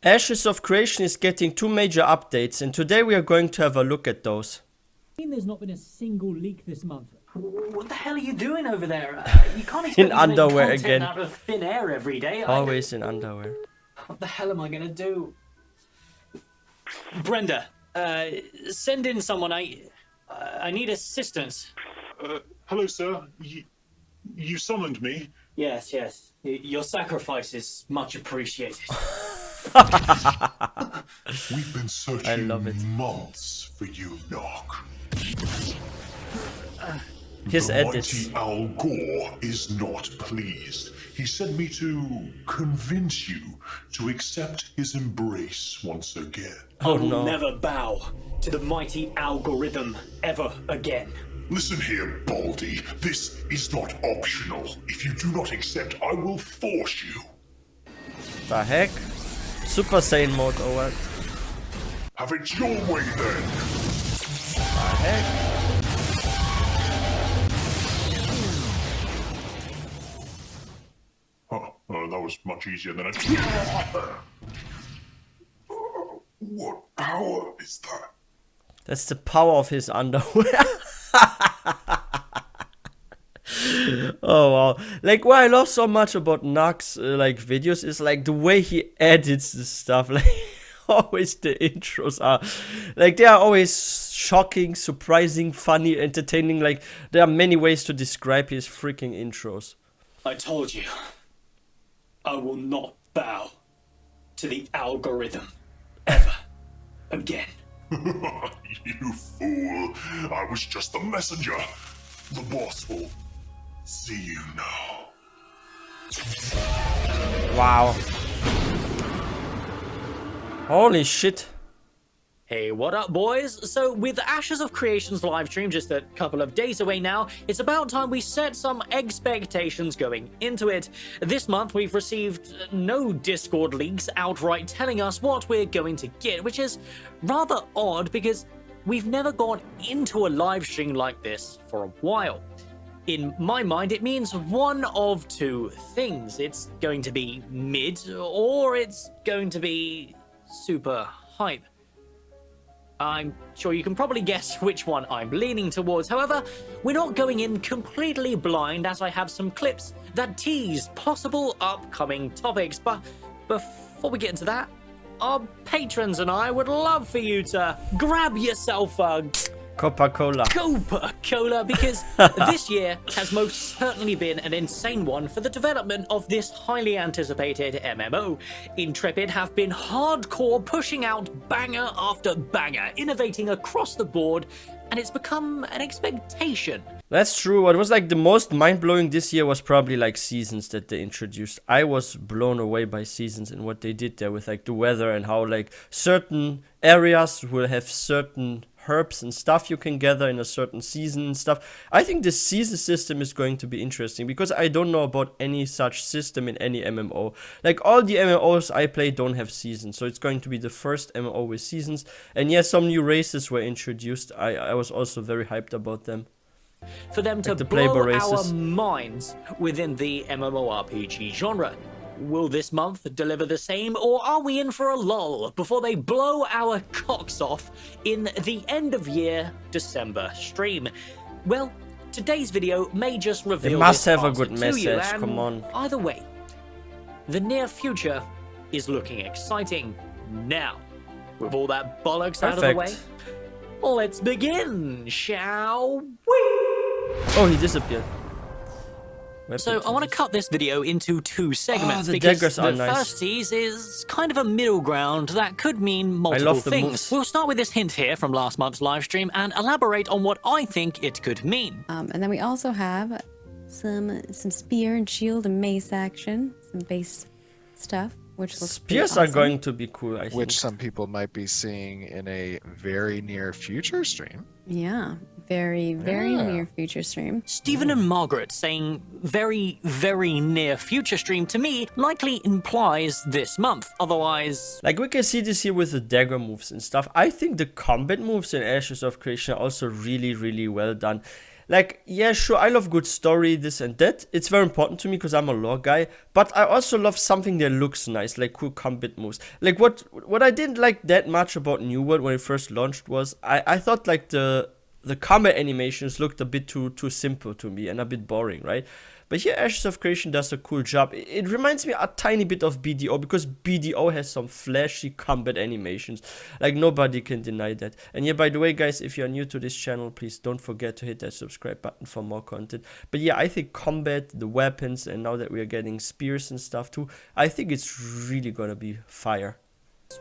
Ashes of Creation is getting 2 major updates, and today we are going to have a look at those. There's not been a single leak this month. What the hell are you doing over there? You can't expect In me to underwear make content again. out of thin air every day. Always in underwear. What the hell am I gonna do? Brenda, send in someone. I need assistance. Hello, sir. You summoned me? Yes. Your sacrifice is much appreciated. We've been searching months for you, Narc. His the edits. mighty Al Gore is not pleased. He sent me to convince you to accept his embrace once again. Oh I will no. never bow to the mighty algorithm ever again. Listen here, Baldy. This is not optional. If you do not accept, I will force you. The heck? Super Saiyan mode or what? Have it your way, then. The heck? Oh, that was much easier than it. What power is that? That's the power of his underwear. Oh wow. Like what I love so much about Narc's like videos is like the way he edits this stuff. Like always the intros are like they are always shocking, surprising, funny, entertaining. Like there are many ways to describe his freaking intros. I told you, I will not bow to the algorithm ever again. You fool. I was just the messenger. The boss will see you now. Wow. Holy shit. Hey, what up, boys? So, with Ashes of Creation's livestream just a couple of days away now, it's about time we set some expectations going into it. This month, we've received no Discord leaks outright telling us what we're going to get, which is rather odd because we've never gone into a livestream like this for a while. In my mind, it means one of two things. It's going to be mid, or it's going to be super hype. I'm sure you can probably guess which one I'm leaning towards. However, we're not going in completely blind, as I have some clips that tease possible upcoming topics. But before we get into that, our patrons and I would love for you to grab yourself a Coca-Cola. Coca-Cola, because this year has most certainly been an insane one for the development of this highly anticipated MMO. Intrepid have been hardcore pushing out banger after banger, innovating across the board, and it's become an expectation. That's true. What was like the most mind-blowing this year was probably like Seasons that they introduced. I was blown away by Seasons and what they did there with like the weather and how like certain areas will have certain herbs and stuff you can gather in a certain season and stuff. I think the season system is going to be interesting because I don't know about any such system in any MMO. Like all the MMOs I play don't have seasons, so it's going to be the first MMO with seasons. And yes, some new races were introduced. I was also very hyped about them. For them to the blow Playboy our races. minds within the MMORPG genre. Will this month deliver the same, or are we in for a lull before they blow our cocks off in the end of year December stream? Well, today's video may just reveal They must this have a answer good to you, message, and come on. Either way, the near future is looking exciting. Now, with all that bollocks out of the way, Perfect. let's begin, shall we? Oh, he disappeared. So I want to cut this video into two segments the because daggers the are nice. first tease is kind of a middle ground that could mean multiple love the things. moves. We'll start with this hint here from last month's live stream and elaborate on what I think it could mean. And then we also have some spear and shield and mace action, some base stuff, which looks pretty Spears are awesome. going to be cool, I think. Which some people might be seeing in a very near future stream. Yeah, very near future stream. Stephen and Margaret saying very, very near future stream to me likely implies this month. Otherwise, Like we can see this here with the dagger moves and stuff. I think the combat moves in Ashes of Creation are also really, really well done. like, yeah, sure, I love good story, this and that. It's very important to me because I'm a lore guy. But I also love something that looks nice, like cool combat moves. Like what I didn't like that much about New World when it first launched was I thought like the combat animations looked a bit too simple to me and a bit boring, right? But here Ashes of Creation does a cool job. It reminds me a tiny bit of BDO because BDO has some flashy combat animations. Like nobody can deny that. And yeah, by the way guys, if you're new to this channel, please don't forget to hit that subscribe button for more content. But yeah, I think combat, the weapons, and now that we are getting spears and stuff too, I think it's really gonna be fire.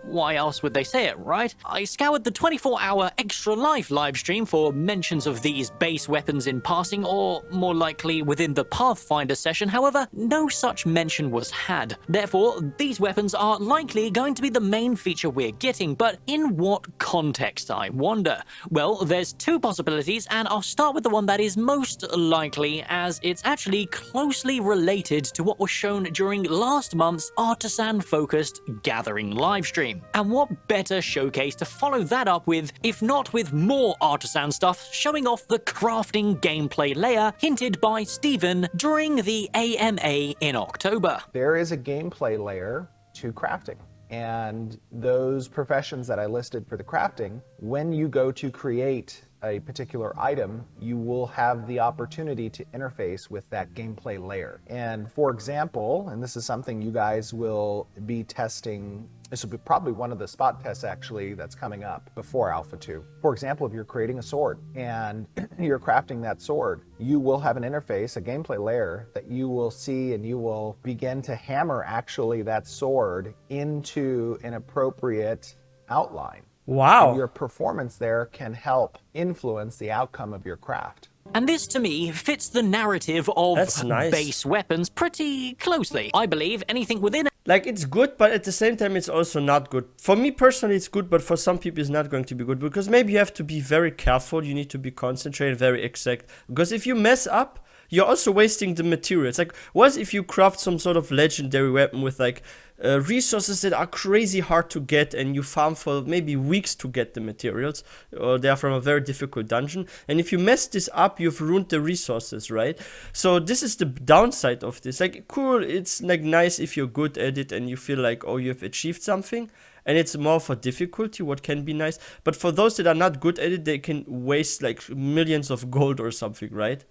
Why else would they say it, right? I scoured the 24-hour Extra Life livestream for mentions of these base weapons in passing, or more likely within the Pathfinder session. However, no such mention was had. Therefore, these weapons are likely going to be the main feature we're getting, but in what context, I wonder? Well, there's two possibilities, and I'll start with the one that is most likely, as it's actually closely related to what was shown during last month's artisan-focused Gathering livestream. And what better showcase to follow that up with, if not with more artisan stuff showing off the crafting gameplay layer hinted by Steven during the AMA in October. There is a gameplay layer to crafting. And those professions that I listed for the crafting, when you go to create a particular item, you will have the opportunity to interface with that gameplay layer. And for example, and this is something you guys will be testing, this will be probably one of the spot tests actually that's coming up before Alpha 2. For example, if you're creating a sword and you're crafting that sword, you will have an interface, a gameplay layer that you will see, and you will begin to hammer actually that sword into an appropriate outline. Wow. And your performance there can help influence the outcome of your craft. And this, to me, fits the narrative of That's nice. base weapons pretty closely. I believe anything within Like, it's good, but at the same time, it's also not good. For me personally, it's good, but for some people, it's not going to be good. Because maybe you have to be very careful. You need to be concentrated, very exact. Because if you mess up, you're also wasting the materials. Like, what if you craft some sort of legendary weapon with, like, resources that are crazy hard to get, and you farm for maybe weeks to get the materials, or they are from a very difficult dungeon, and if you mess this up, you've ruined the resources, right? So this is the downside of this. Like, cool, it's like nice if you're good at it and you feel like, oh, you've achieved something, and it's more for difficulty, what can be nice. But for those that are not good at it, they can waste like millions of gold or something, right?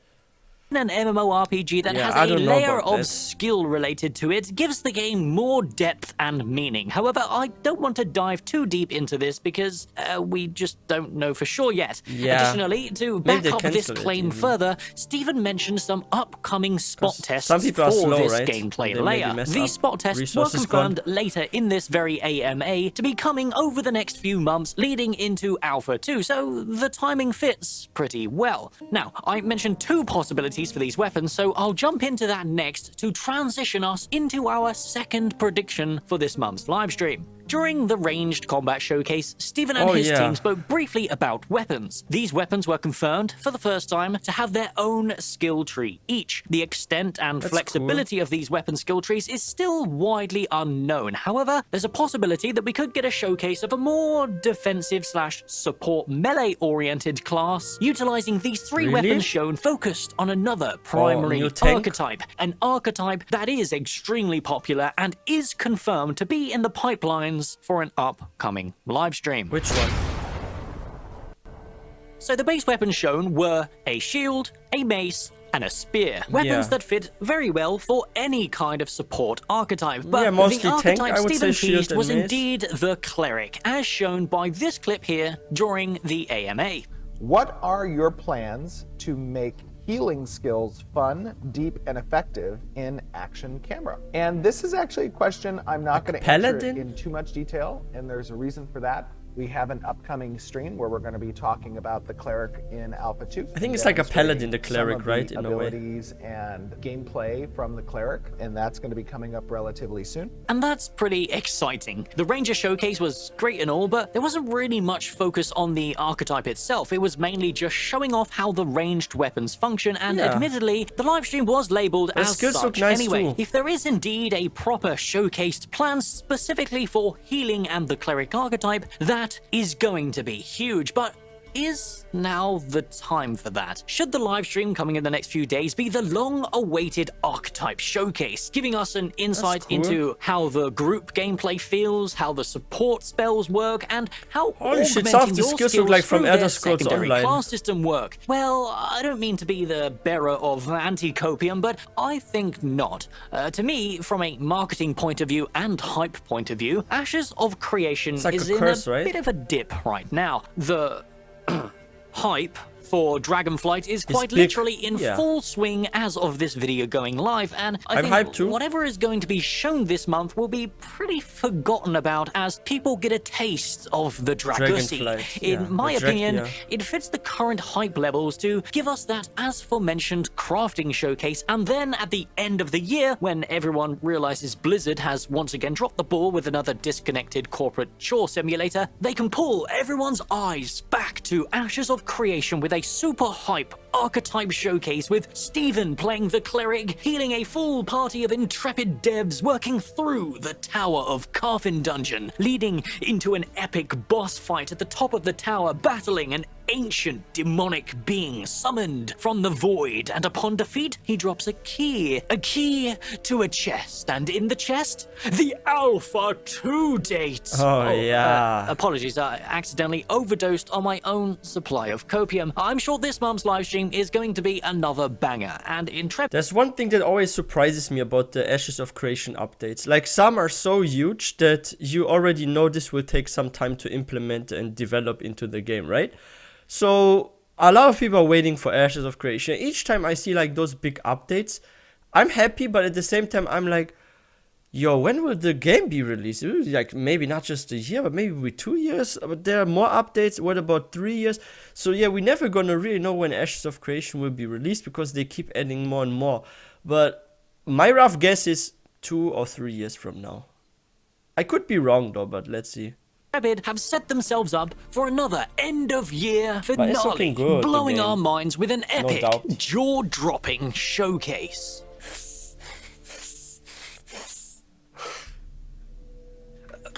an MMORPG that Yeah, I has a don't know layer about of that. skill related to it gives the game more depth and meaning. However, I don't want to dive too deep into this because we just don't know for sure yet. Yeah. Additionally, to Maybe back they up this cancel it claim even. further, Steven mentioned some upcoming spot 'Cause tests some people are for slow, this right? gameplay They maybe layer. mess These up. spot tests were Resources gone. confirmed later in this very AMA to be coming over the next few months leading into Alpha 2, so the timing fits pretty well. Now, I mentioned two possibilities for these weapons, so I'll jump into that next to transition us into our second prediction for this month's livestream. During the ranged combat showcase, Steven and his team spoke briefly about weapons. These weapons were confirmed for the first time to have their own skill tree each. The extent and That's flexibility of these weapon skill trees is still widely unknown. However, there's a possibility that we could get a showcase of a more defensive / support melee oriented class, utilizing these three Really? weapons shown focused on another primary new tank? archetype. An archetype that is extremely popular and is confirmed to be in the pipelines for an upcoming livestream. Which one? So the base weapons shown were a shield, a mace, and a spear. Weapons Yeah. that fit very well for any kind of support archetype. But Yeah, mostly the tank, archetype I would Steven say shield teased and was mace. indeed the cleric, as shown by this clip here during the AMA. What are your plans to make healing skills fun, deep, and effective in action camera? And this is actually a question I'm not going to answer paladin? in too much detail, and there's a reason for that. We have an upcoming stream where we're going to be talking about the cleric in Alpha 2. I think it's like a paladin, the demonstrating cleric, some of right, the in a way. abilities and gameplay from the cleric, and that's going to be coming up relatively soon. And that's pretty exciting. The Ranger showcase was great and all, but there wasn't really much focus on the archetype itself. It was mainly just showing off how the ranged weapons function, and Yeah. admittedly, the livestream was labeled The as skills such look nice anyway. too. If there is indeed a proper showcased plan specifically for healing and the cleric archetype, that is going to be huge, but is now the time for that? Should the live stream coming in the next few days be the long-awaited archetype showcase, giving us an insight cool. into how the group gameplay feels, how the support spells work, and how Holy shit, augmenting some of the your skills skills look like from through Elder their Scrolls secondary Online. class system work? Well, I don't mean to be the bearer of anti-copium, but I think not. To me, from a marketing point of view and hype point of view, Ashes of Creation like is a curse, in a right? bit of a dip right now. The hype for Dragonflight is quite big, literally in yeah. full swing as of this video going live, and I I'm think hyped too. whatever is going to be shown this month will be pretty forgotten about as people get a taste of the Dragusi. Dragonflight, In yeah, my the opinion, yeah. it fits the current hype levels to give us that as aforementioned crafting showcase, and then at the end of the year, when everyone realizes Blizzard has once again dropped the ball with another disconnected corporate chore simulator, they can pull everyone's eyes back to Ashes of Creation with a super hype archetype showcase with Steven playing the cleric, healing a full party of intrepid devs working through the Tower of Carfin dungeon, leading into an epic boss fight at the top of the tower, battling an ancient demonic being summoned from the void, and upon defeat, he drops a key to a chest, and in the chest, the Alpha 2 date. Oh, yeah. Apologies, I accidentally overdosed on my own supply of copium. I'm sure this month's livestream is going to be another banger, and intrepid. There's one thing that always surprises me about the Ashes of Creation updates. Like, some are so huge that you already know this will take some time to implement and develop into the game, right? So a lot of people are waiting for Ashes of Creation. Each time I see like those big updates, I'm happy, but at the same time I'm like, yo, when will the game be released? It will be like maybe not just a year, but maybe 2 years. But there are more updates. What about 3 years? So yeah, we're never gonna really know when Ashes of Creation will be released because they keep adding more and more. But my rough guess is 2 or 3 years from now. I could be wrong though, but let's see. Have set themselves up for another end-of-year it's finale, looking good, the blowing game. our minds with an epic, doubt. jaw-dropping showcase.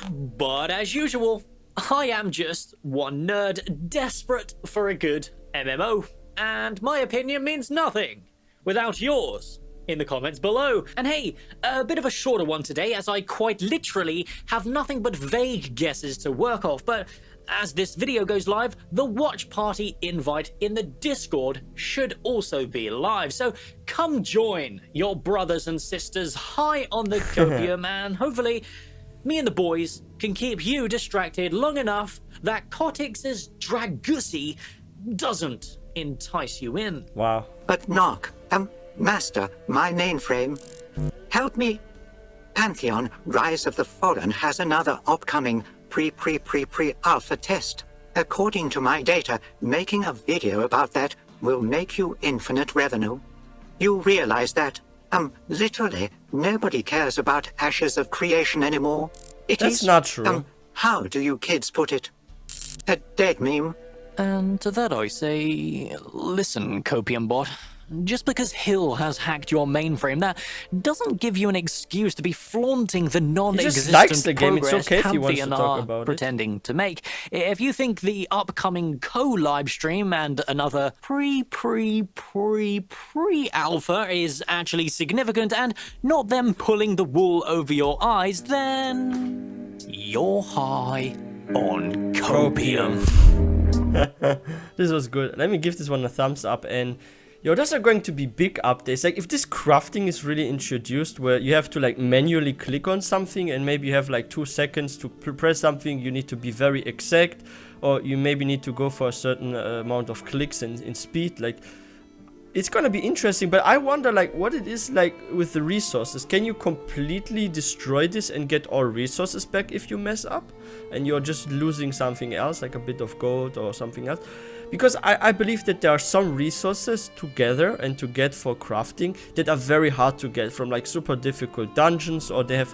But as usual, I am just one nerd desperate for a good MMO, and my opinion means nothing without yours in the comments below. And hey, a bit of a shorter one today, as I quite literally have nothing but vague guesses to work off, but as this video goes live, the watch party invite in the Discord should also be live, so come join your brothers and sisters high on the copium, and hopefully me and the boys can keep you distracted long enough that Cortix's Dragusi doesn't entice you in. Wow. But Narc, Master, my mainframe, help me. Pantheon, Rise of the Fallen has another upcoming pre-alpha test. According to my data, making a video about that will make you infinite revenue. You realize that, literally, nobody cares about Ashes of Creation anymore. That's not true. How do you kids put it? A dead meme? And to that I say, listen, Copium Bot, just because Hill has hacked your mainframe, that doesn't give you an excuse to be flaunting the non-existent likes the game. It's progress okay if he wants to Pantheon talk are about it. pretending to make. If you think the upcoming co-live stream and another pre-alpha is actually significant and not them pulling the wool over your eyes, then you're high on copium. This was good. Let me give this one a thumbs up. And yo, those are going to be big updates. Like, if this crafting is really introduced, where you have to like manually click on something and maybe you have like 2 seconds to press something, you need to be very exact, or you maybe need to go for a certain amount of clicks and in speed. Like, it's gonna be interesting, but I wonder like what it is like with the resources. Can you completely destroy this and get all resources back if you mess up and you're just losing something else, like a bit of gold or something else? Because I believe that there are some resources to gather and to get for crafting that are very hard to get from like super difficult dungeons, or they have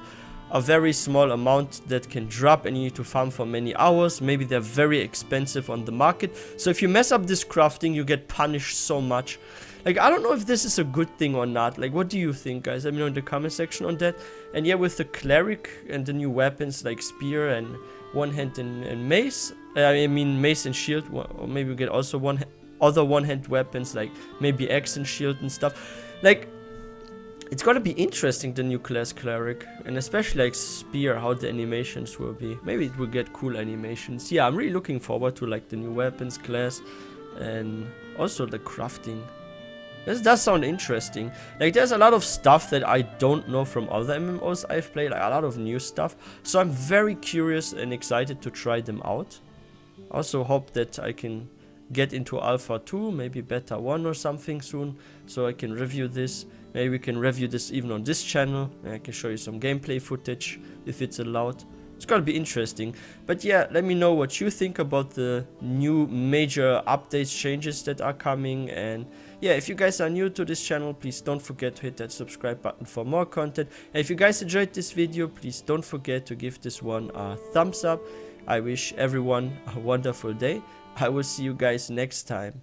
a very small amount that can drop and you need to farm for many hours. Maybe they're very expensive on the market. So if you mess up this crafting, you get punished so much. Like, I don't know if this is a good thing or not. Like, what do you think, guys? Let me know in the comment section on that. And yeah, with the cleric and the new weapons like spear and one hand and mace, I mean mace and shield, or maybe we get also other one-hand weapons like maybe axe and shield and stuff. Like, it's gonna be interesting, the new class cleric, and especially like spear, how the animations will be. Maybe it will get cool animations. Yeah, I'm really looking forward to like the new weapons class and also the crafting. This does sound interesting. Like, there's a lot of stuff that I don't know from other MMOs I've played, like a lot of new stuff. So I'm very curious and excited to try them out. Also hope that I can get into Alpha 2, maybe Beta 1 or something soon, so I can review this. Maybe we can review this even on this channel, and I can show you some gameplay footage if it's allowed. It's gonna be interesting. But yeah, let me know what you think about the new major updates, changes that are coming. And yeah, if you guys are new to this channel, please don't forget to hit that subscribe button for more content. And if you guys enjoyed this video, please don't forget to give this one a thumbs up. I wish everyone a wonderful day. I will see you guys next time.